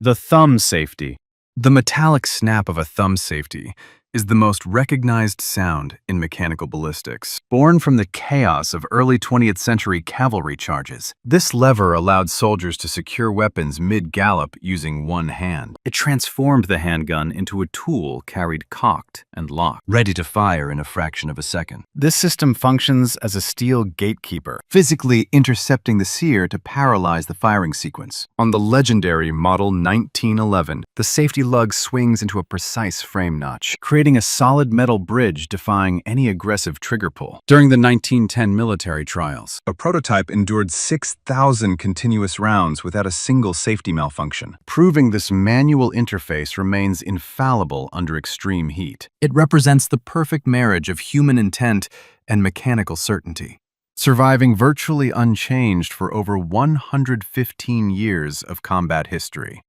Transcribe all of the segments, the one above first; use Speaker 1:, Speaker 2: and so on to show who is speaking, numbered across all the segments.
Speaker 1: The thumb safety. The metallic snap of a thumb safety is the most recognized sound in mechanical ballistics. Born from the chaos of early 20th century cavalry charges, this lever allowed soldiers to secure weapons mid-gallop using one hand. It transformed the handgun into a tool carried cocked and locked, ready to fire in a fraction of a second. This system functions as a steel gatekeeper, physically intercepting the sear to paralyze the firing sequence. On the legendary Model 1911, the safety lug swings into a precise frame notch, creating a solid metal bridge defying any aggressive trigger pull. During the 1910 military trials, a prototype endured 6,000 continuous rounds without a single safety malfunction, proving this manual interface remains infallible under extreme heat. It represents the perfect marriage of human intent and mechanical certainty, surviving virtually unchanged for over 115 years of combat history.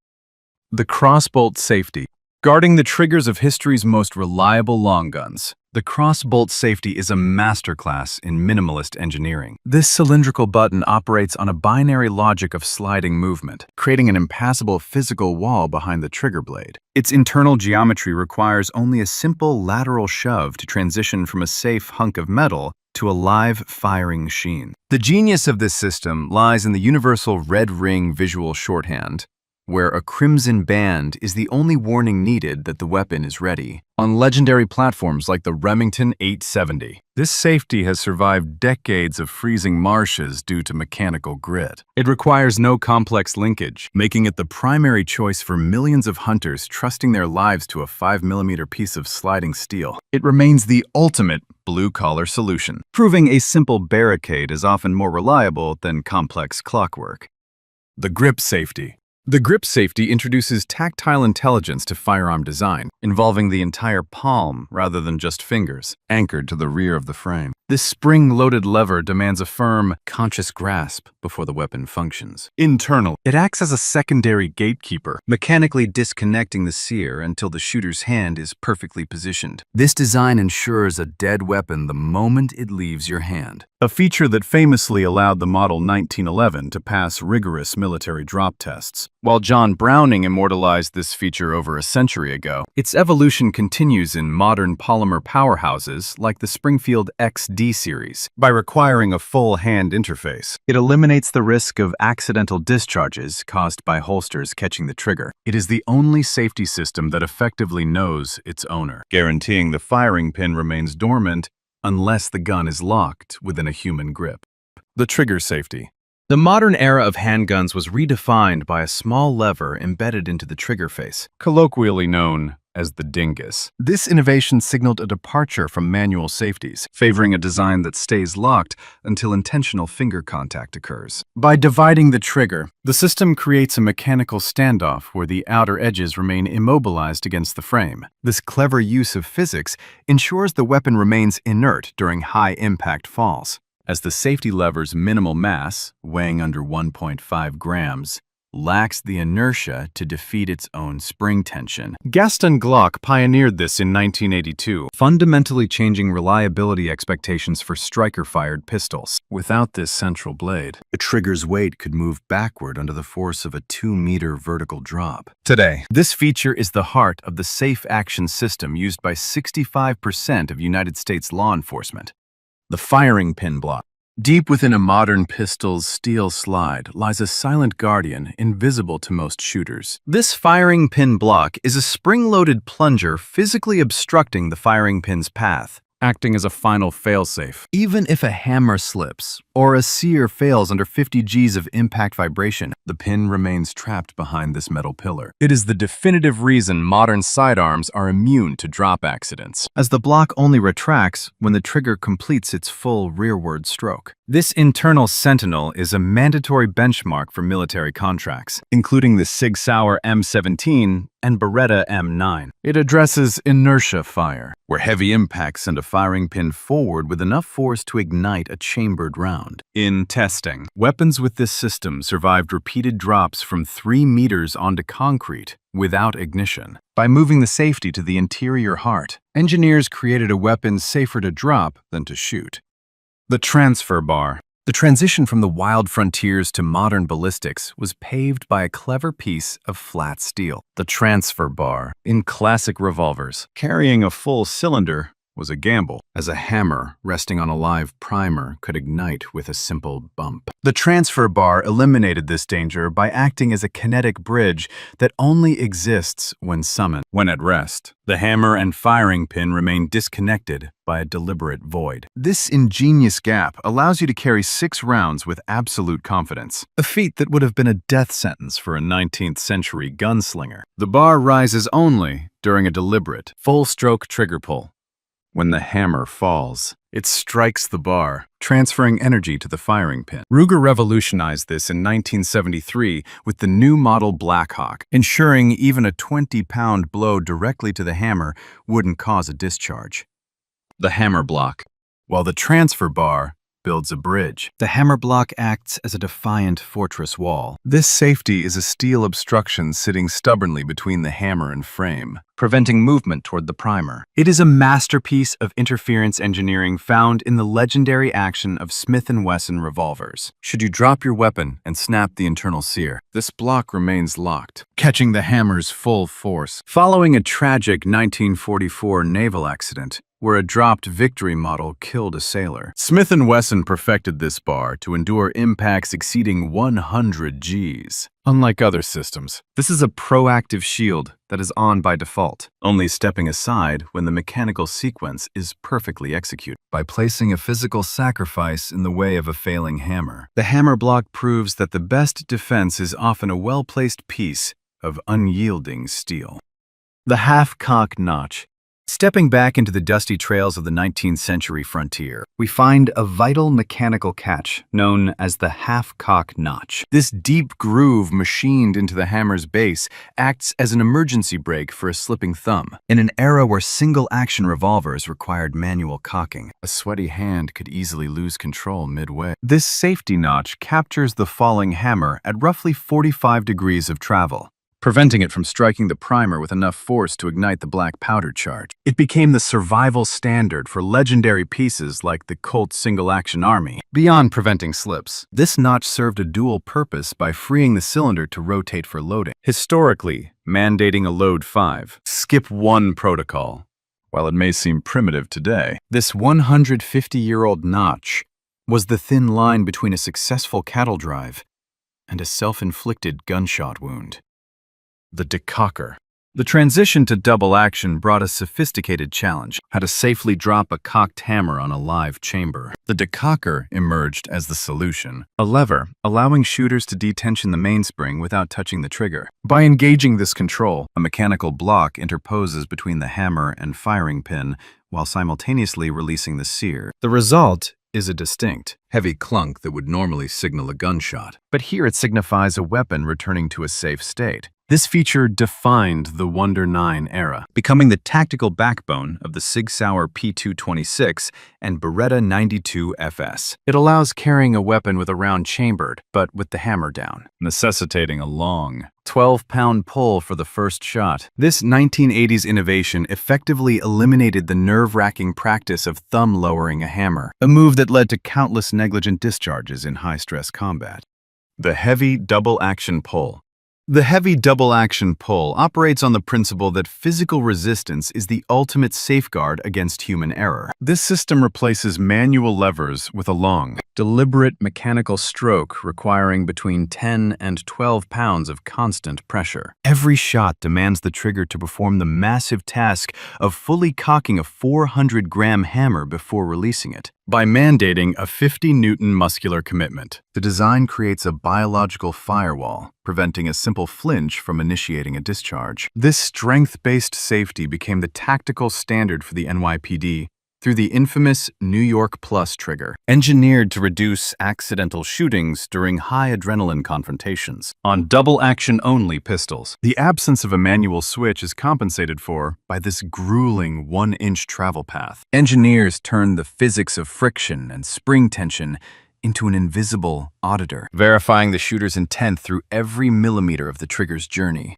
Speaker 1: The crossbolt safety. Guarding the triggers of history's most reliable long guns, the crossbolt safety is a masterclass in minimalist engineering. This cylindrical button operates on a binary logic of sliding movement, creating an impassable physical wall behind the trigger blade. Its internal geometry requires only a simple lateral shove to transition from a safe hunk of metal to a live firing sheen. The genius of this system lies in the universal red ring visual shorthand, where a crimson band is the only warning needed that the weapon is ready. On legendary platforms like the Remington 870, this safety has survived decades of freezing marshes due to mechanical grit. It requires no complex linkage, making it the primary choice for millions of hunters trusting their lives to a 5mm piece of sliding steel. It remains the ultimate blue-collar solution, proving a simple barricade is often more reliable than complex clockwork. The grip safety. The grip safety introduces tactile intelligence to firearm design, involving the entire palm rather than just fingers, anchored to the rear of the frame. This spring-loaded lever demands a firm, conscious grasp before the weapon functions. Internal. It acts as a secondary gatekeeper, mechanically disconnecting the sear until the shooter's hand is perfectly positioned. This design ensures a dead weapon the moment it leaves your hand, a feature that famously allowed the Model 1911 to pass rigorous military drop tests. While John Browning immortalized this feature over a century ago, its evolution continues in modern polymer powerhouses like the Springfield XD series. By requiring a full hand interface, it eliminates the risk of accidental discharges caused by holsters catching the trigger. It is the only safety system that effectively knows its owner, guaranteeing the firing pin remains dormant unless the gun is locked within a human grip. The trigger safety. The modern era of handguns was redefined by a small lever embedded into the trigger face, colloquially known as the dingus. This innovation signaled a departure from manual safeties, favoring a design that stays locked until intentional finger contact occurs. By dividing the trigger, the system creates a mechanical standoff where the outer edges remain immobilized against the frame. This clever use of physics ensures the weapon remains inert during high-impact falls, as the safety lever's minimal mass, weighing under 1.5 grams, lacks the inertia to defeat its own spring tension. Gaston Glock pioneered this in 1982, fundamentally changing reliability expectations for striker-fired pistols. Without this central blade, the trigger's weight could move backward under the force of a 2-meter vertical drop. Today, this feature is the heart of the safe action system used by 65% of United States law enforcement. The firing pin block. Deep within a modern pistol's steel slide lies a silent guardian invisible to most shooters. This firing pin block is a spring-loaded plunger physically obstructing the firing pin's path, acting as a final failsafe. Even if a hammer slips or a sear fails under 50 Gs of impact vibration, the pin remains trapped behind this metal pillar. It is the definitive reason modern sidearms are immune to drop accidents, as the block only retracts when the trigger completes its full rearward stroke. This internal sentinel is a mandatory benchmark for military contracts, including the Sig Sauer M17 and Beretta M9. It addresses inertia fire, where heavy impacts send a firing pin forward with enough force to ignite a chambered round. In testing, weapons with this system survived repeated drops from 3 meters onto concrete without ignition. By moving the safety to the interior heart, engineers created a weapon safer to drop than to shoot. The transfer bar. The The transition from the wild frontiers to modern ballistics was paved by a clever piece of flat steel, the transfer bar. In classic revolvers, carrying a full cylinder was a gamble, as a hammer resting on a live primer could ignite with a simple bump. The transfer bar eliminated this danger by acting as a kinetic bridge that only exists when summoned. When at rest, the hammer and firing pin remain disconnected by a deliberate void. This ingenious gap allows you to carry 6 rounds with absolute confidence, a feat that would have been a death sentence for a 19th century gunslinger. The bar rises only during a deliberate, full-stroke trigger pull. When the hammer falls, it strikes the bar, transferring energy to the firing pin. Ruger revolutionized this in 1973 with the new model Blackhawk, ensuring even a 20-pound blow directly to the hammer wouldn't cause a discharge. The hammer block. While the transfer bar builds a bridge, the hammer block acts as a defiant fortress wall. This safety is a steel obstruction sitting stubbornly between the hammer and frame, preventing movement toward the primer. It is a masterpiece of interference engineering found in the legendary action of Smith & Wesson revolvers. Should you drop your weapon and snap the internal sear, this block remains locked, catching the hammer's full force. Following a tragic 1944 naval accident, where a dropped Victory model killed a sailor, Smith & Wesson perfected this bar to endure impacts exceeding 100 Gs. Unlike other systems, this is a proactive shield that is on by default, only stepping aside when the mechanical sequence is perfectly executed. By placing a physical sacrifice in the way of a failing hammer, the hammer block proves that the best defense is often a well-placed piece of unyielding steel. The half-cock notch. Stepping back into the dusty trails of the 19th century frontier, we find a vital mechanical catch known as the half-cock notch. This deep groove machined into the hammer's base acts as an emergency brake for a slipping thumb. In an era where single-action revolvers required manual cocking, a sweaty hand could easily lose control midway. This safety notch captures the falling hammer at roughly 45 degrees of travel, preventing it from striking the primer with enough force to ignite the black powder charge. It became the survival standard for legendary pieces like the Colt single-action army. Beyond preventing slips, this notch served a dual purpose by freeing the cylinder to rotate for loading, historically mandating a load 5, skip 1 protocol. While it may seem primitive today, this 150-year-old notch was the thin line between a successful cattle drive and a self-inflicted gunshot wound. The decocker. The transition to double action brought a sophisticated challenge: how to safely drop a cocked hammer on a live chamber. The decocker emerged as the solution, a lever allowing shooters to detension the mainspring without touching the trigger. By engaging this control, a mechanical block interposes between the hammer and firing pin while simultaneously releasing the sear. The result is a distinct, heavy clunk that would normally signal a gunshot, but here it signifies a weapon returning to a safe state. This feature defined the Wonder 9 era, becoming the tactical backbone of the Sig Sauer P226 and Beretta 92 FS. It allows carrying a weapon with a round chambered, but with the hammer down, necessitating a long, 12-pound pull for the first shot. This 1980s innovation effectively eliminated the nerve-wracking practice of thumb-lowering a hammer, a move that led to countless negligent discharges in high-stress combat. The heavy double-action pull. The heavy double-action pull operates on the principle that physical resistance is the ultimate safeguard against human error. This system replaces manual levers with a long, deliberate mechanical stroke requiring between 10 and 12 pounds of constant pressure. Every shot demands the trigger to perform the massive task of fully cocking a 400-gram hammer before releasing it. By mandating a 50-Newton muscular commitment, the design creates a biological firewall, preventing a simple flinch from initiating a discharge. This strength-based safety became the tactical standard for the NYPD through the infamous New York Plus trigger, engineered to reduce accidental shootings during high adrenaline confrontations. On double-action-only pistols, the absence of a manual switch is compensated for by this grueling 1-inch travel path. Engineers turned the physics of friction and spring tension into an invisible auditor, verifying the shooter's intent through every millimeter of the trigger's journey.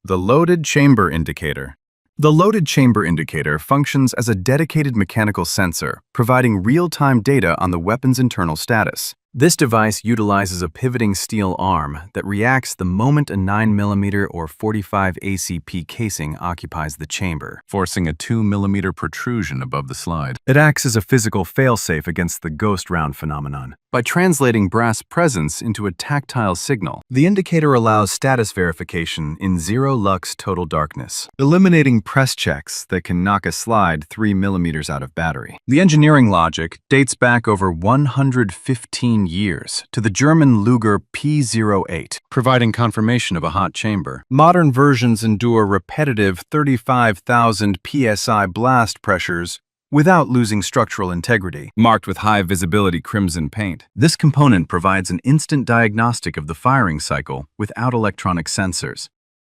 Speaker 1: The loaded chamber indicator. The loaded chamber indicator functions as a dedicated mechanical sensor, providing real-time data on the weapon's internal status. This device utilizes a pivoting steel arm that reacts the moment a 9mm or 45 ACP casing occupies the chamber, forcing a 2mm protrusion above the slide. It acts as a physical failsafe against the ghost round phenomenon. By translating brass presence into a tactile signal, the indicator allows status verification in zero-lux total darkness, eliminating press checks that can knock a slide 3mm out of battery. The engineering logic dates back over 115 years to the German Luger P08, providing confirmation of a hot chamber. Modern versions endure repetitive 35,000 psi blast pressures without losing structural integrity, marked with high-visibility crimson paint. This component provides an instant diagnostic of the firing cycle without electronic sensors.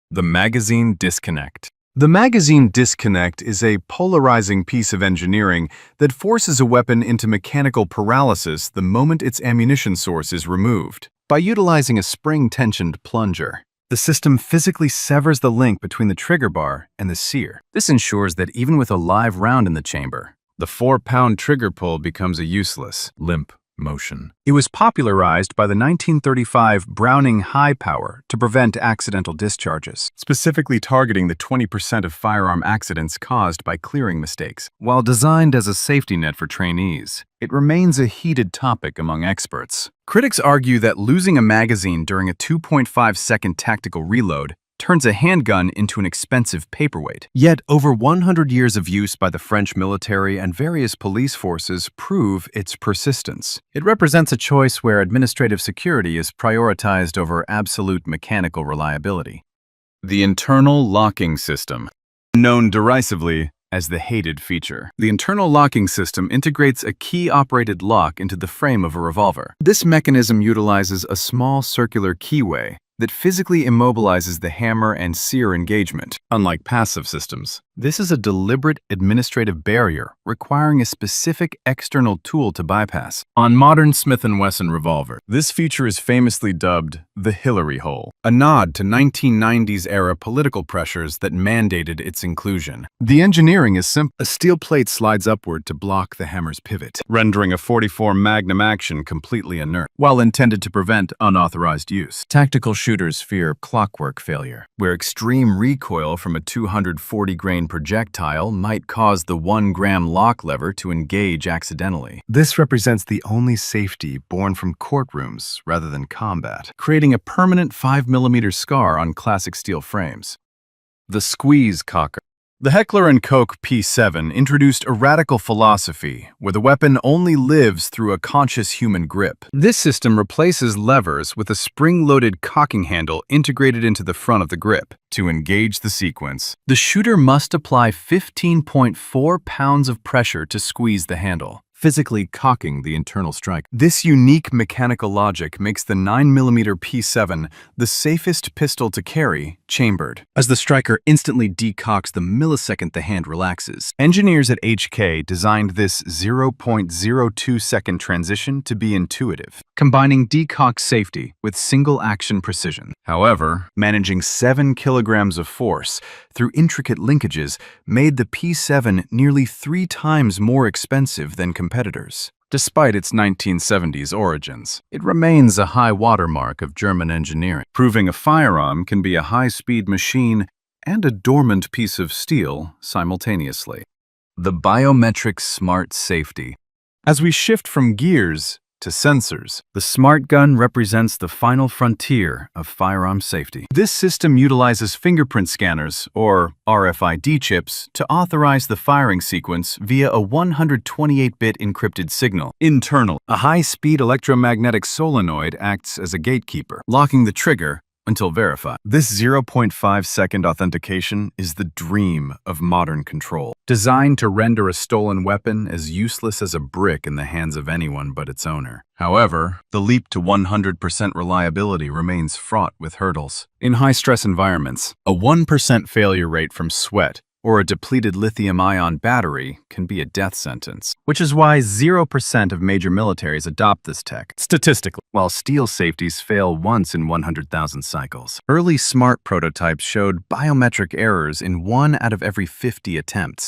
Speaker 1: The magazine disconnect. The magazine disconnect is a polarizing piece of engineering that forces a weapon into mechanical paralysis the moment its ammunition source is removed. By utilizing a spring-tensioned plunger, the system physically severs the link between the trigger bar and the sear. This ensures that even with a live round in the chamber, the 4-pound trigger pull becomes a useless, limp motion. It was popularized by the 1935 Browning high power to prevent accidental discharges, specifically targeting the 20% of firearm accidents caused by clearing mistakes. While designed as a safety net for trainees, it remains a heated topic among experts. Critics argue that losing a magazine during a 2.5-second tactical reload turns a handgun into an expensive paperweight. Yet, over 100 years of use by the French military and various police forces prove its persistence. It represents a choice where administrative security is prioritized over absolute mechanical reliability. The internal locking system, known derisively as the hated feature. The internal locking system integrates a key-operated lock into the frame of a revolver. This mechanism utilizes a small circular keyway that physically immobilizes the hammer and sear engagement. Unlike passive systems, this is a deliberate administrative barrier requiring a specific external tool to bypass. On modern Smith & Wesson revolver, this feature is famously dubbed the Hillary hole, a nod to 1990s-era political pressures that mandated its inclusion. The engineering is simple. A steel plate slides upward to block the hammer's pivot, rendering a .44 Magnum action completely inert, while intended to prevent unauthorized use. Tactical shooters fear clockwork failure, where extreme recoil from a 240-grain projectile might cause the 1-gram lock lever to engage accidentally. This represents the only safety born from courtrooms rather than combat, creating a permanent 5mm scar on classic steel frames. The squeeze cocker. The Heckler & Koch P7 introduced a radical philosophy where the weapon only lives through a conscious human grip. This system replaces levers with a spring-loaded cocking handle integrated into the front of the grip. To engage the sequence, the shooter must apply 15.4 pounds of pressure to squeeze the handle, physically cocking the internal strike. This unique mechanical logic makes the 9mm P7 the safest pistol to carry, chambered, as the striker instantly decocks the millisecond the hand relaxes. Engineers at HK designed this 0.02-second transition to be intuitive, combining decock safety with single-action precision. However, managing 7 kilograms of force through intricate linkages made the P7 nearly 3 times more expensive than competitors. Despite its 1970s origins, it remains a high watermark of German engineering, proving a firearm can be a high-speed machine and a dormant piece of steel simultaneously. The biometric smart safety. As we shift from gears to sensors, the smart gun represents the final frontier of firearm safety. This system utilizes fingerprint scanners, or RFID chips, to authorize the firing sequence via a 128-bit encrypted signal. Internal, a high-speed electromagnetic solenoid acts as a gatekeeper, locking the trigger until verified. This 0.5-second authentication is the dream of modern control, designed to render a stolen weapon as useless as a brick in the hands of anyone but its owner. However, the leap to 100% reliability remains fraught with hurdles. In high-stress environments, a 1% failure rate from sweat or a depleted lithium-ion battery can be a death sentence, which is why 0% of major militaries adopt this tech. Statistically, while steel safeties fail once in 100,000 cycles, early smart prototypes showed biometric errors in 1 out of every 50 attempts.